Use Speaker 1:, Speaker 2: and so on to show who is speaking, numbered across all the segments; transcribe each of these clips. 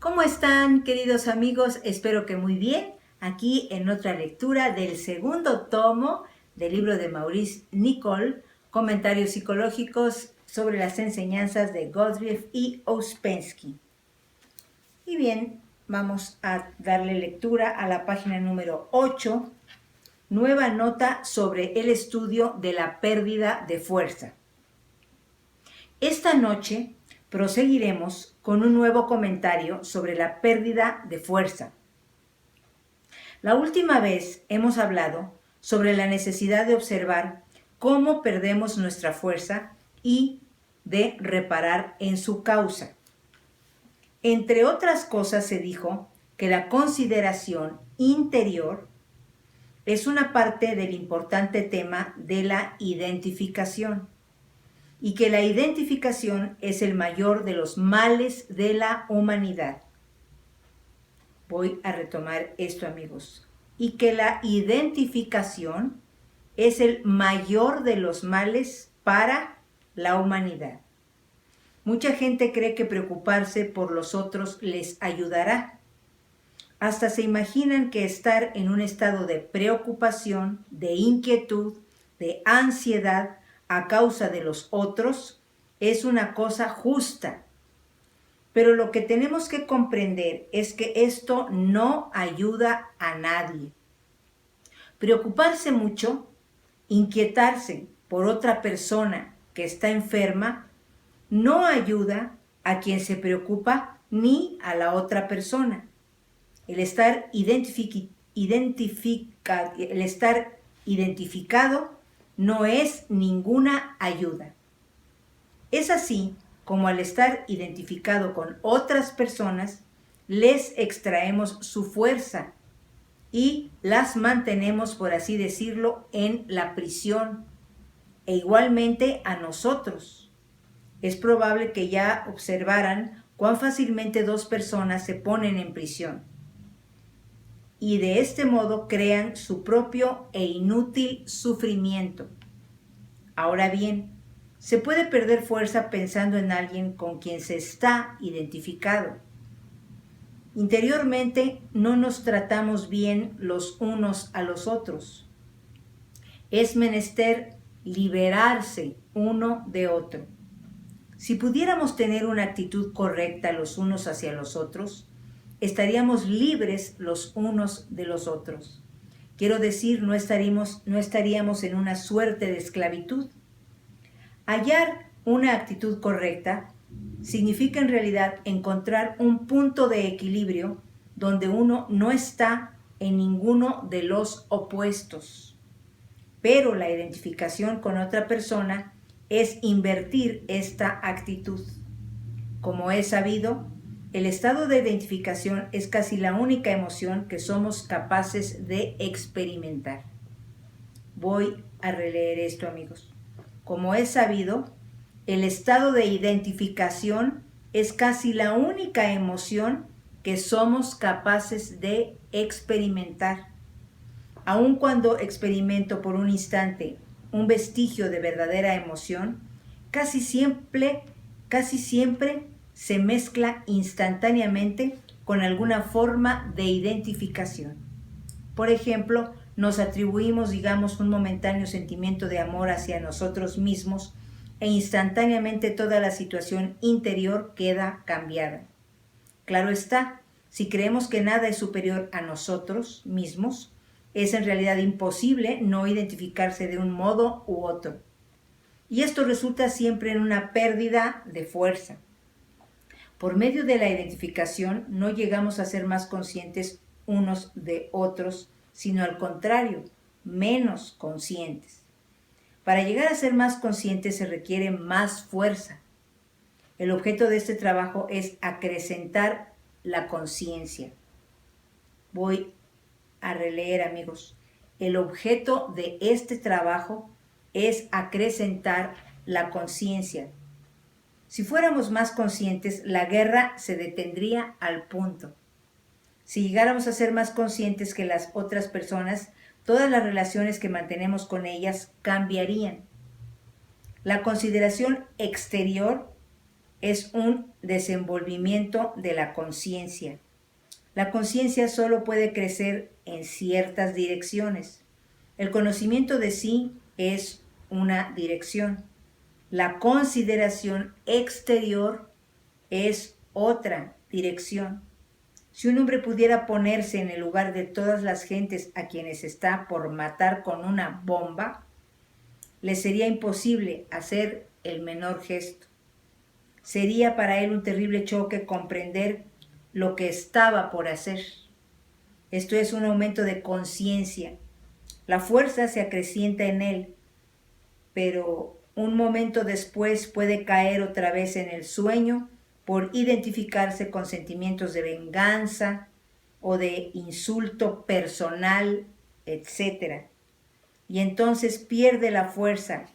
Speaker 1: ¿Cómo están, queridos amigos? Espero que muy bien. Aquí en otra lectura del segundo tomo del libro de Maurice Nicoll, Comentarios psicológicos sobre las enseñanzas de Gottlieb y Ouspensky. Y bien, vamos a darle lectura a la página número 8, nueva nota sobre el estudio de la pérdida de fuerza. Esta noche proseguiremos con un nuevo comentario sobre la pérdida de fuerza. La última vez hemos hablado sobre la necesidad de observar cómo perdemos nuestra fuerza y de reparar en su causa. Entre otras cosas se dijo que la consideración interior es una parte del importante tema de la identificación y que la identificación es el mayor de los males de la humanidad. Voy a retomar esto, amigos. Y que la identificación es el mayor de los males para la humanidad. Mucha gente cree que preocuparse por los otros les ayudará. Hasta se imaginan que estar en un estado de preocupación, de inquietud, de ansiedad a causa de los otros es una cosa justa. Pero lo que tenemos que comprender es que esto no ayuda a nadie. Preocuparse mucho, inquietarse por otra persona que está enferma, no ayuda a quien se preocupa ni a la otra persona. El estar identificado no es ninguna ayuda. Es así como al estar identificado con otras personas, les extraemos su fuerza y las mantenemos, por así decirlo, en la prisión. E igualmente a nosotros. Es probable que ya observaran cuán fácilmente dos personas se ponen en prisión y de este modo crean su propio e inútil sufrimiento. Ahora bien, se puede perder fuerza pensando en alguien con quien se está identificado. Interiormente no nos tratamos bien los unos a los otros. Es menester liberarse uno de otro. Si pudiéramos tener una actitud correcta los unos hacia los otros, estaríamos libres los unos de los otros. Quiero decir, no estaríamos en una suerte de esclavitud. Hallar una actitud correcta significa en realidad encontrar un punto de equilibrio donde uno no está en ninguno de los opuestos. Pero la identificación con otra persona es invertir esta actitud. Como es sabido, el estado de identificación es casi la única emoción que somos capaces de experimentar. Voy a releer esto, amigos. Como es sabido, el estado de identificación es casi la única emoción que somos capaces de experimentar. Aun cuando experimento por un instante un vestigio de verdadera emoción, casi siempre se mezcla instantáneamente con alguna forma de identificación. Por ejemplo, nos atribuimos, digamos, un momentáneo sentimiento de amor hacia nosotros mismos e instantáneamente toda la situación interior queda cambiada. Claro está, si creemos que nada es superior a nosotros mismos, es en realidad imposible no identificarse de un modo u otro. Y esto resulta siempre en una pérdida de fuerza. Por medio de la identificación no llegamos a ser más conscientes unos de otros, sino al contrario, menos conscientes. Para llegar a ser más conscientes se requiere más fuerza. El objeto de este trabajo es acrecentar la conciencia. Voy a releer, amigos. El objeto de este trabajo es acrecentar la conciencia. Si fuéramos más conscientes, la guerra se detendría al punto. Si llegáramos a ser más conscientes que las otras personas, todas las relaciones que mantenemos con ellas cambiarían. La consideración exterior es un desenvolvimiento de la conciencia. La conciencia solo puede crecer en ciertas direcciones. El conocimiento de sí es una dirección. La consideración exterior es otra dirección. Si un hombre pudiera ponerse en el lugar de todas las gentes a quienes está por matar con una bomba, le sería imposible hacer el menor gesto. Sería para él un terrible choque comprender lo que estaba por hacer. Esto es un aumento de conciencia. La fuerza se acrecienta en él, pero un momento después puede caer otra vez en el sueño por identificarse con sentimientos de venganza o de insulto personal, etc. Y entonces pierde la fuerza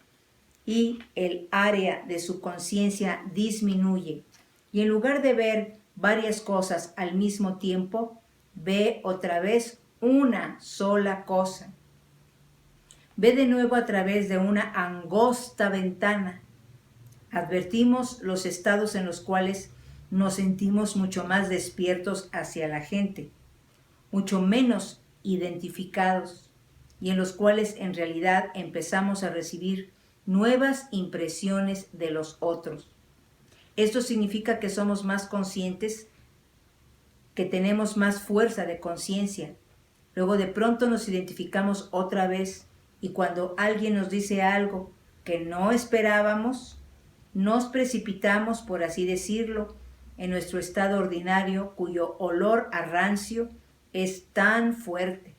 Speaker 1: y el área de su conciencia disminuye. Y en lugar de ver varias cosas al mismo tiempo, ve otra vez una sola cosa. Ve de nuevo a través de una angosta ventana. Advertimos los estados en los cuales nos sentimos mucho más despiertos hacia la gente, mucho menos identificados, y en los cuales en realidad empezamos a recibir nuevas impresiones de los otros. Esto significa que somos más conscientes, que tenemos más fuerza de conciencia. Luego de pronto nos identificamos otra vez y cuando alguien nos dice algo que no esperábamos, nos precipitamos, por así decirlo, en nuestro estado ordinario cuyo olor a rancio es tan fuerte.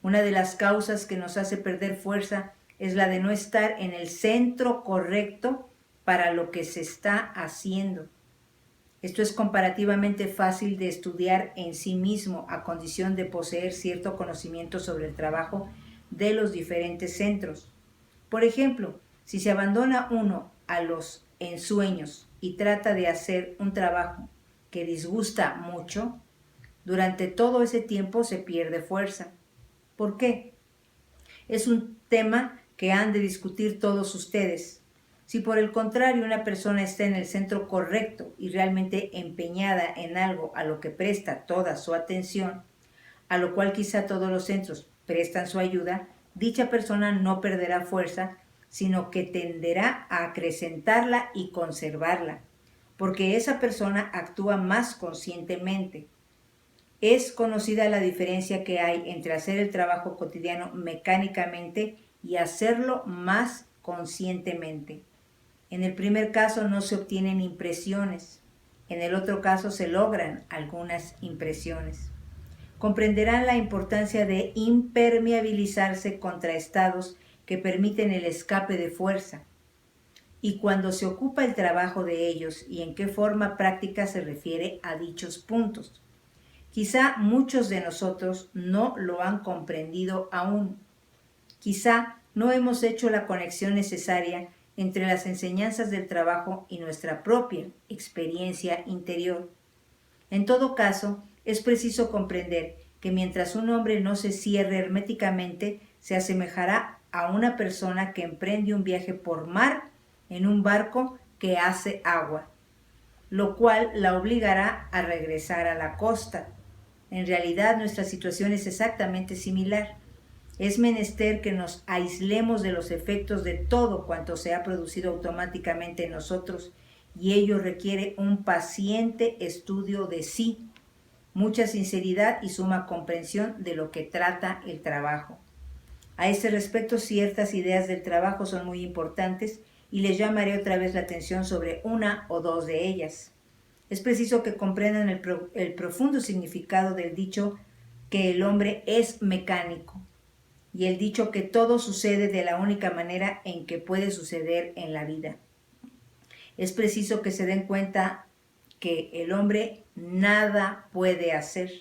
Speaker 1: Una de las causas que nos hace perder fuerza es la de no estar en el centro correcto para lo que se está haciendo. Esto es comparativamente fácil de estudiar en sí mismo a condición de poseer cierto conocimiento sobre el trabajo de los diferentes centros. Por ejemplo, si se abandona uno a los ensueños y trata de hacer un trabajo que disgusta mucho, durante todo ese tiempo se pierde fuerza. ¿Por qué? Es un tema que han de discutir todos ustedes. Si por el contrario una persona está en el centro correcto y realmente empeñada en algo a lo que presta toda su atención, a lo cual quizá todos los centros prestan su ayuda, dicha persona no perderá fuerza, sino que tenderá a acrecentarla y conservarla, porque esa persona actúa más conscientemente. Es conocida la diferencia que hay entre hacer el trabajo cotidiano mecánicamente y hacerlo más conscientemente. En el primer caso no se obtienen impresiones, en el otro caso se logran algunas impresiones. Comprenderán la importancia de impermeabilizarse contra estados que permiten el escape de fuerza, y cuando se ocupa el trabajo de ellos y en qué forma práctica se refiere a dichos puntos. Quizá muchos de nosotros no lo han comprendido aún. Quizá no hemos hecho la conexión necesaria entre las enseñanzas del trabajo y nuestra propia experiencia interior. En todo caso, es preciso comprender que mientras un hombre no se cierre herméticamente, se asemejará a una persona que emprende un viaje por mar en un barco que hace agua, lo cual la obligará a regresar a la costa. En realidad, nuestra situación es exactamente similar. Es menester que nos aislemos de los efectos de todo cuanto se ha producido automáticamente en nosotros, y ello requiere un paciente estudio de sí, mucha sinceridad y suma comprensión de lo que trata el trabajo. A ese respecto, ciertas ideas del trabajo son muy importantes y les llamaré otra vez la atención sobre una o dos de ellas. Es preciso que comprendan el profundo significado del dicho que el hombre es mecánico y el dicho que todo sucede de la única manera en que puede suceder en la vida. Es preciso que se den cuenta que el hombre nada puede hacer.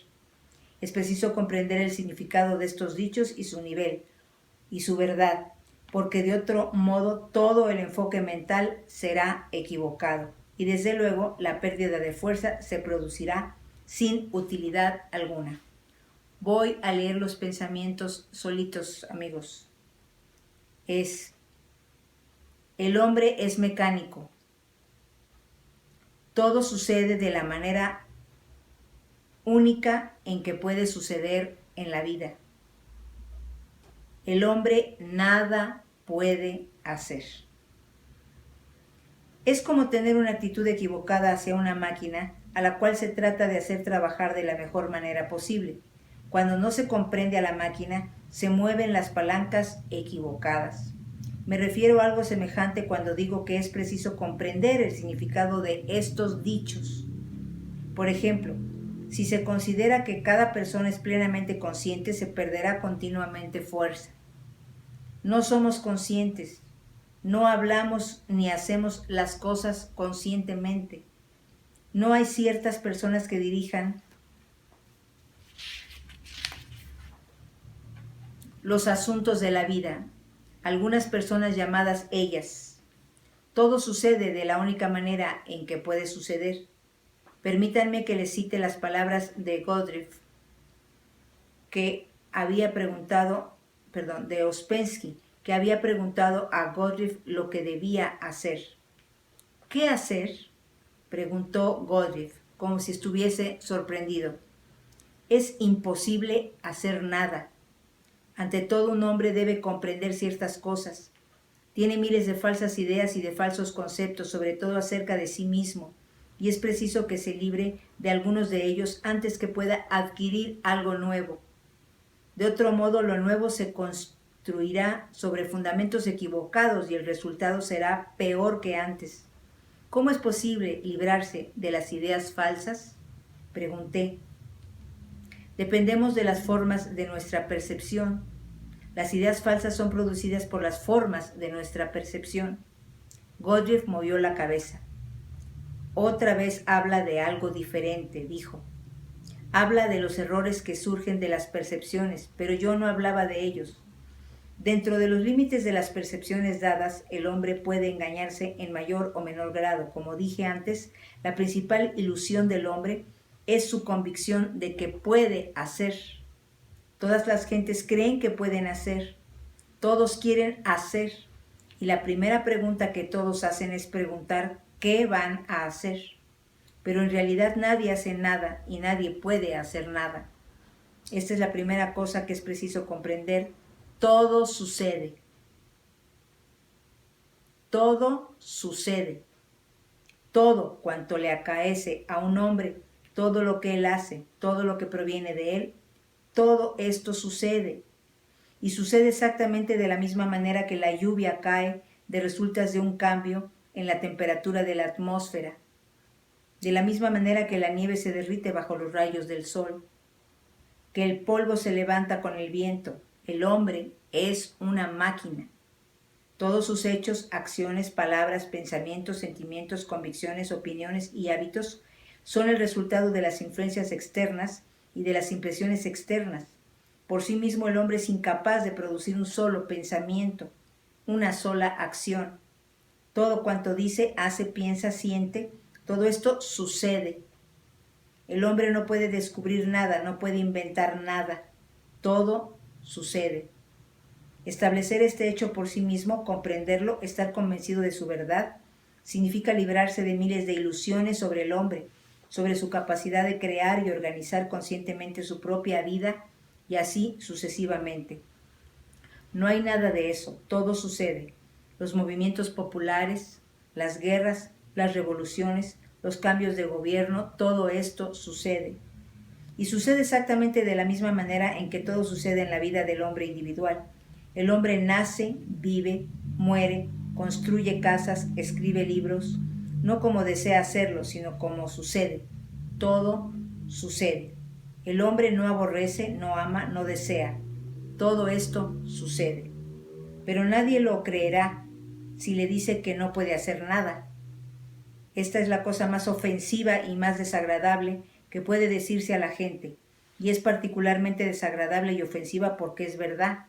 Speaker 1: Es preciso comprender el significado de estos dichos y su nivel y su verdad, porque de otro modo todo el enfoque mental será equivocado y desde luego la pérdida de fuerza se producirá sin utilidad alguna. Voy a leer los pensamientos solitos, amigos. El hombre es mecánico. Todo sucede de la manera única en que puede suceder en la vida. El hombre nada puede hacer. Es como tener una actitud equivocada hacia una máquina a la cual se trata de hacer trabajar de la mejor manera posible. Cuando no se comprende a la máquina, se mueven las palancas equivocadas. Me refiero a algo semejante cuando digo que es preciso comprender el significado de estos dichos. Por ejemplo, si se considera que cada persona es plenamente consciente, se perderá continuamente fuerza. No somos conscientes, no hablamos ni hacemos las cosas conscientemente. No hay ciertas personas que dirijan los asuntos de la vida, algunas personas llamadas ellas. Todo sucede de la única manera en que puede suceder. Permítanme que les cite las palabras de de Ouspensky, que había preguntado a Godriff lo que debía hacer. ¿Qué hacer?, preguntó Godriff, como si estuviese sorprendido. Es imposible hacer nada. Ante todo, un hombre debe comprender ciertas cosas. Tiene miles de falsas ideas y de falsos conceptos, sobre todo acerca de sí mismo, y es preciso que se libre de algunos de ellos antes que pueda adquirir algo nuevo. De otro modo, lo nuevo se construirá sobre fundamentos equivocados y el resultado será peor que antes. ¿Cómo es posible librarse de las ideas falsas?, pregunté. Dependemos de las formas de nuestra percepción. Las ideas falsas son producidas por las formas de nuestra percepción. Godriff movió la cabeza. Otra vez habla de algo diferente, dijo. Habla de los errores que surgen de las percepciones, pero yo no hablaba de ellos. Dentro de los límites de las percepciones dadas, el hombre puede engañarse en mayor o menor grado. Como dije antes, la principal ilusión del hombre es su convicción de que puede hacer. Todas las gentes creen que pueden hacer. Todos quieren hacer. Y la primera pregunta que todos hacen es preguntar ¿qué van a hacer? Pero en realidad nadie hace nada y nadie puede hacer nada. Esta es la primera cosa que es preciso comprender. Todo sucede. Todo sucede. Todo cuanto le acaece a un hombre, todo lo que él hace, todo lo que proviene de él, todo esto sucede. Y sucede exactamente de la misma manera que la lluvia cae de resultas de un cambio en la temperatura de la atmósfera, de la misma manera que la nieve se derrite bajo los rayos del sol, que el polvo se levanta con el viento. El hombre es una máquina. Todos sus hechos, acciones, palabras, pensamientos, sentimientos, convicciones, opiniones y hábitos son el resultado de las influencias externas y de las impresiones externas. Por sí mismo el hombre es incapaz de producir un solo pensamiento, una sola acción. Todo cuanto dice, hace, piensa, siente, todo esto sucede. El hombre no puede descubrir nada, no puede inventar nada. Todo sucede. Establecer este hecho por sí mismo, comprenderlo, estar convencido de su verdad, significa librarse de miles de ilusiones sobre el hombre, sobre su capacidad de crear y organizar conscientemente su propia vida y así sucesivamente. No hay nada de eso, todo sucede. Los movimientos populares, las guerras, las revoluciones, los cambios de gobierno, todo esto sucede. Y sucede exactamente de la misma manera en que todo sucede en la vida del hombre individual. El hombre nace, vive, muere, construye casas, escribe libros, no como desea hacerlo, sino como sucede. Todo sucede. El hombre no aborrece, no ama, no desea. Todo esto sucede. Pero nadie lo creerá si le dice que no puede hacer nada. Esta es la cosa más ofensiva y más desagradable que puede decirse a la gente, y es particularmente desagradable y ofensiva porque es verdad,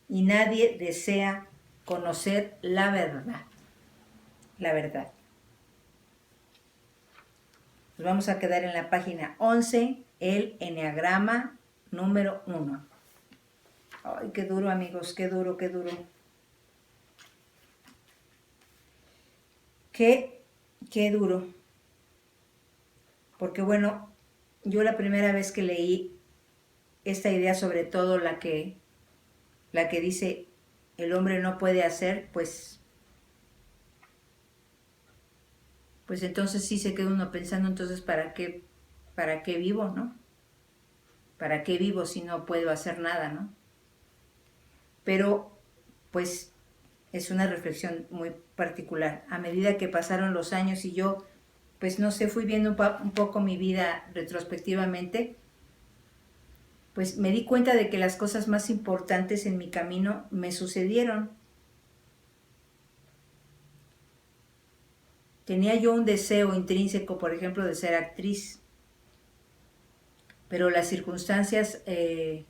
Speaker 1: y nadie desea conocer la verdad. La verdad. Nos vamos a quedar en la página 11, el eneagrama número 1. Ay, qué duro, amigos, qué duro, qué duro. Qué duro. Porque bueno, yo la primera vez que leí esta idea, sobre todo la que dice el hombre no puede hacer, pues entonces sí se queda uno pensando, entonces para qué vivo, ¿no? ¿Para qué vivo si no puedo hacer nada, ¿no? Pero pues es una reflexión muy particular. A medida que pasaron los años y yo, pues no sé, fui viendo un poco mi vida retrospectivamente, pues me di cuenta de que las cosas más importantes en mi camino me sucedieron. Tenía yo un deseo intrínseco, por ejemplo, de ser actriz, pero las circunstancias en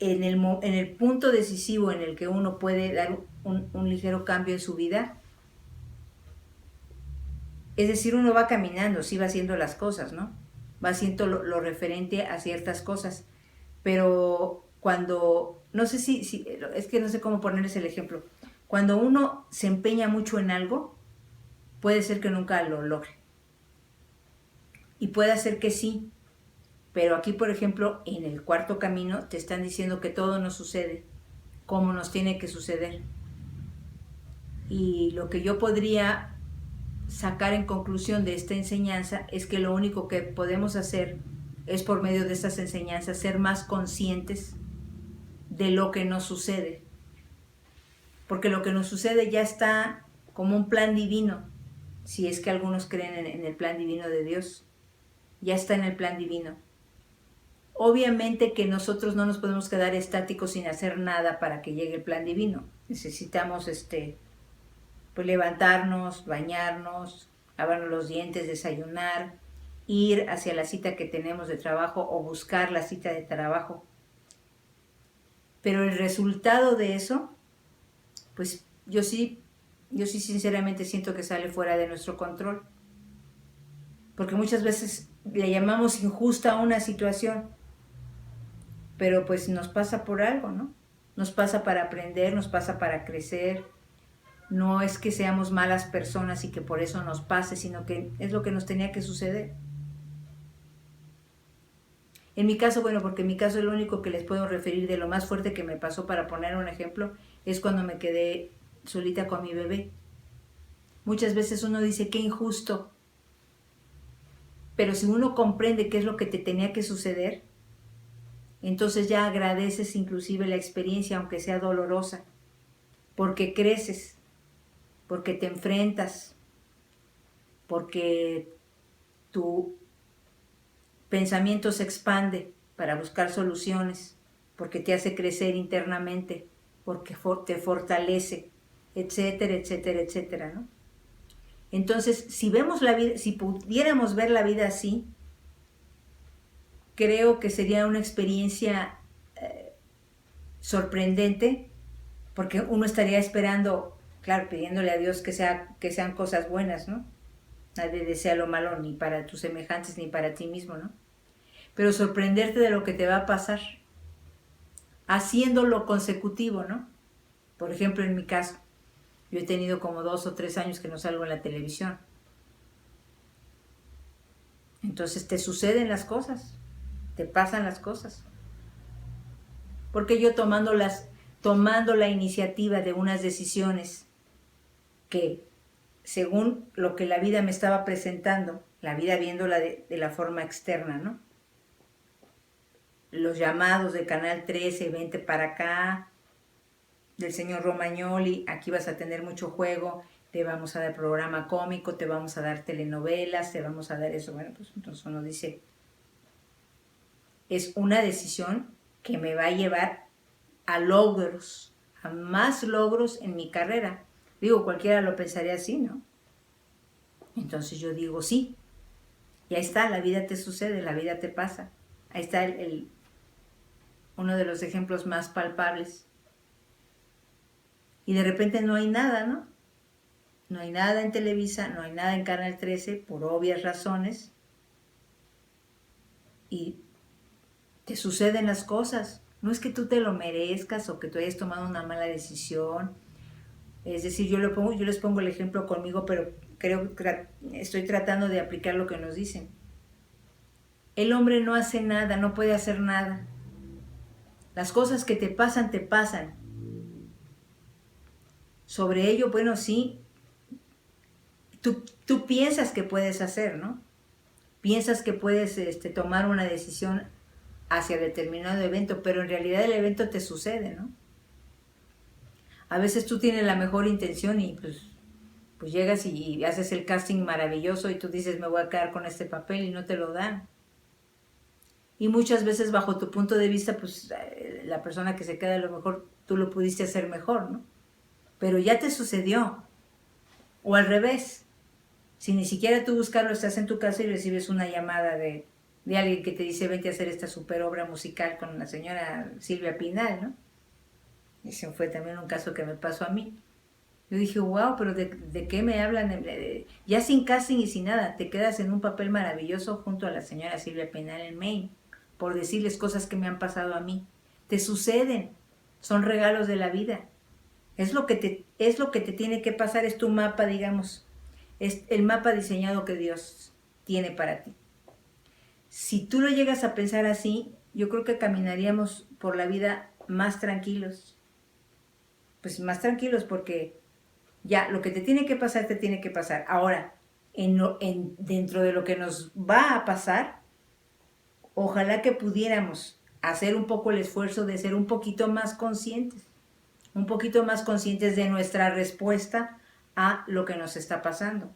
Speaker 1: el punto decisivo en el que uno puede dar un ligero cambio en su vida, es decir, uno va caminando, sí va haciendo las cosas, ¿no? Va haciendo lo referente a ciertas cosas, pero cuando, no sé si, es que no sé cómo ponerles el ejemplo, cuando uno se empeña mucho en algo, puede ser que nunca lo logre. Y puede ser que sí, pero aquí, por ejemplo, en el cuarto camino te están diciendo que todo nos sucede como nos tiene que suceder. Y lo que yo podría sacar en conclusión de esta enseñanza es que lo único que podemos hacer es, por medio de estas enseñanzas, ser más conscientes de lo que nos sucede. Porque lo que nos sucede ya está como un plan divino, si es que algunos creen en el plan divino de Dios. Ya está en el plan divino. Obviamente que nosotros no nos podemos quedar estáticos sin hacer nada para que llegue el plan divino. Necesitamos pues levantarnos, bañarnos, lavarnos los dientes, desayunar, ir hacia la cita que tenemos de trabajo o buscar la cita de trabajo. Pero el resultado de eso, pues yo sí sinceramente siento que sale fuera de nuestro control. Porque muchas veces le llamamos injusta a una situación, pero pues nos pasa por algo, ¿no? Nos pasa para aprender, nos pasa para crecer. No es que seamos malas personas y que por eso nos pase, sino que es lo que nos tenía que suceder. En mi caso, bueno, porque en mi caso lo único que les puedo referir de lo más fuerte que me pasó, para poner un ejemplo, es cuando me quedé solita con mi bebé. Muchas veces uno dice, qué injusto. Pero si uno comprende qué es lo que te tenía que suceder, entonces ya agradeces inclusive la experiencia, aunque sea dolorosa, porque creces, porque te enfrentas, porque tu pensamiento se expande para buscar soluciones, porque te hace crecer internamente, porque te fortalece, etcétera, etcétera, etcétera, ¿no? Entonces, si vemos la vida, si pudiéramos ver la vida así, creo que sería una experiencia sorprendente, porque uno estaría esperando, claro, pidiéndole a Dios que sean cosas buenas, ¿no? Nadie desea lo malo ni para tus semejantes ni para ti mismo, ¿no? Pero sorprenderte de lo que te va a pasar, haciéndolo consecutivo, ¿no? Por ejemplo, en mi caso, yo he tenido como 2 o 3 años que no salgo en la televisión. Entonces te suceden las cosas, te pasan las cosas. Porque yo tomando la iniciativa de unas decisiones que, según lo que la vida me estaba presentando, la vida viéndola de la forma externa, ¿no? Los llamados de Canal 13, vente para acá, del señor Romagnoli, aquí vas a tener mucho juego, te vamos a dar programa cómico, te vamos a dar telenovelas, te vamos a dar eso. Bueno, pues entonces uno dice, es una decisión que me va a llevar a logros, a más logros en mi carrera. Digo, cualquiera lo pensaría así, ¿no? Entonces yo digo, sí, y ahí está, la vida te sucede, la vida te pasa. Ahí está uno de los ejemplos más palpables. Y de repente no hay nada, ¿no? No hay nada en Televisa, no hay nada en Canal 13, por obvias razones. Y te suceden las cosas. No es que tú te lo merezcas o que tú hayas tomado una mala decisión Es decir, yo les pongo el ejemplo conmigo, pero creo que estoy tratando de aplicar lo que nos dicen. El hombre no hace nada, no puede hacer nada. Las cosas que te pasan, te pasan. Sobre ello, bueno, sí, tú piensas que puedes hacer, ¿no? Piensas que puedes tomar una decisión hacia determinado evento, pero en realidad el evento te sucede, ¿no? A veces tú tienes la mejor intención y pues llegas y haces el casting maravilloso y tú dices, me voy a quedar con este papel y no te lo dan. Y muchas veces bajo tu punto de vista, pues la persona que se queda a lo mejor tú lo pudiste hacer mejor, ¿no? Pero ya te sucedió. O al revés. Si ni siquiera tú buscarlo, estás en tu casa y recibes una llamada de alguien que te dice, vente a hacer esta super obra musical con la señora Silvia Pinal, ¿no? Ese fue también un caso que me pasó a mí. Yo dije, wow, pero ¿de qué me hablan? Ya sin casting y sin nada, te quedas en un papel maravilloso junto a la señora Silvia Pinal en Maine, por decirles cosas que me han pasado a mí. Te suceden, son regalos de la vida. Es lo que te tiene que pasar, es tu mapa, digamos. Es el mapa diseñado que Dios tiene para ti. Si tú lo llegas a pensar así, yo creo que caminaríamos por la vida más tranquilos. Pues más tranquilos porque ya lo que te tiene que pasar, te tiene que pasar. Ahora, dentro de lo que nos va a pasar, ojalá que pudiéramos hacer un poco el esfuerzo de ser un poquito más conscientes de nuestra respuesta a lo que nos está pasando,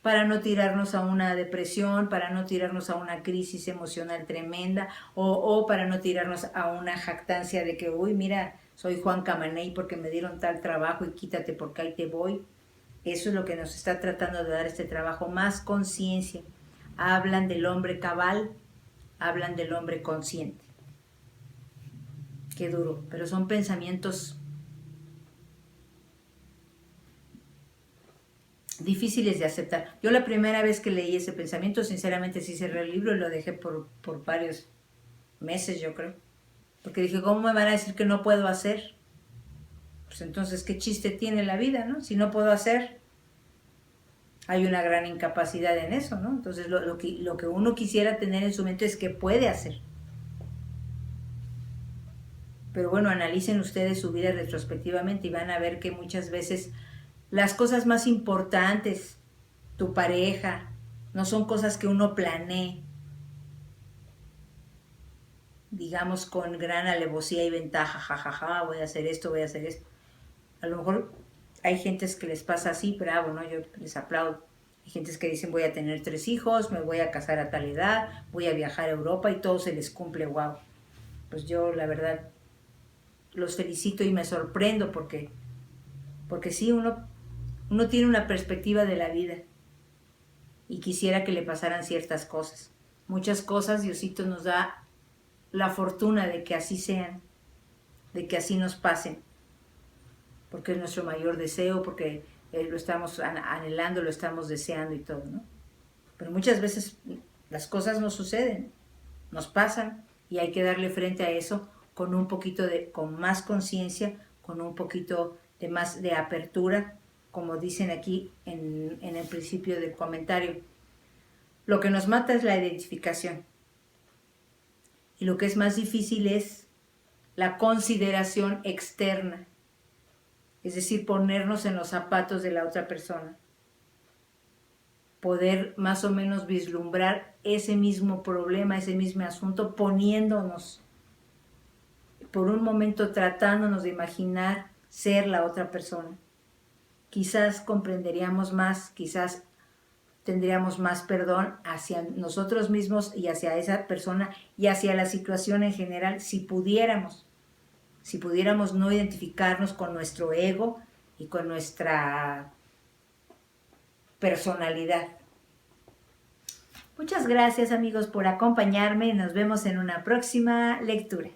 Speaker 1: para no tirarnos a una depresión, para no tirarnos a una crisis emocional tremenda, o para no tirarnos a una jactancia de que, uy, mira, soy Juan Camaney porque me dieron tal trabajo y quítate porque ahí te voy. Eso es lo que nos está tratando de dar este trabajo, más conciencia. Hablan del hombre cabal, hablan del hombre consciente. Qué duro, pero son pensamientos difíciles de aceptar. Yo la primera vez que leí ese pensamiento, sinceramente sí cerré el libro y lo dejé por varios meses, yo creo. Porque dije, ¿cómo me van a decir que no puedo hacer? Pues entonces, ¿qué chiste tiene la vida, no? Si no puedo hacer, hay una gran incapacidad en eso, ¿no? Entonces, lo que uno quisiera tener en su mente es que puede hacer. Pero bueno, analicen ustedes su vida retrospectivamente y van a ver que muchas veces las cosas más importantes, tu pareja, no son cosas que uno planee, digamos con gran alevosía y ventaja, jajaja, voy a hacer esto, voy a hacer esto. A lo mejor hay gentes que les pasa así, bravo, ¿no? Yo les aplaudo. Hay gentes que dicen, voy a tener 3 hijos, me voy a casar a tal edad, voy a viajar a Europa y todo se les cumple, wow. Pues yo, la verdad, los felicito y me sorprendo porque sí, uno tiene una perspectiva de la vida y quisiera que le pasaran ciertas cosas. Muchas cosas Diosito nos da la fortuna de que así sean, de que así nos pasen, porque es nuestro mayor deseo, porque lo estamos anhelando, lo estamos deseando y todo, ¿no? Pero muchas veces las cosas no suceden, nos pasan y hay que darle frente a eso con un poquito con más conciencia, con un poquito de más de apertura, como dicen aquí en el principio del comentario. Lo que nos mata es la identificación. Y lo que es más difícil es la consideración externa. Es decir, ponernos en los zapatos de la otra persona. Poder más o menos vislumbrar ese mismo problema, ese mismo asunto, poniéndonos, por un momento tratándonos de imaginar ser la otra persona. Quizás comprenderíamos más, quizás tendríamos más perdón hacia nosotros mismos y hacia esa persona y hacia la situación en general si pudiéramos no identificarnos con nuestro ego y con nuestra personalidad. Muchas gracias amigos por acompañarme. Nos vemos en una próxima lectura.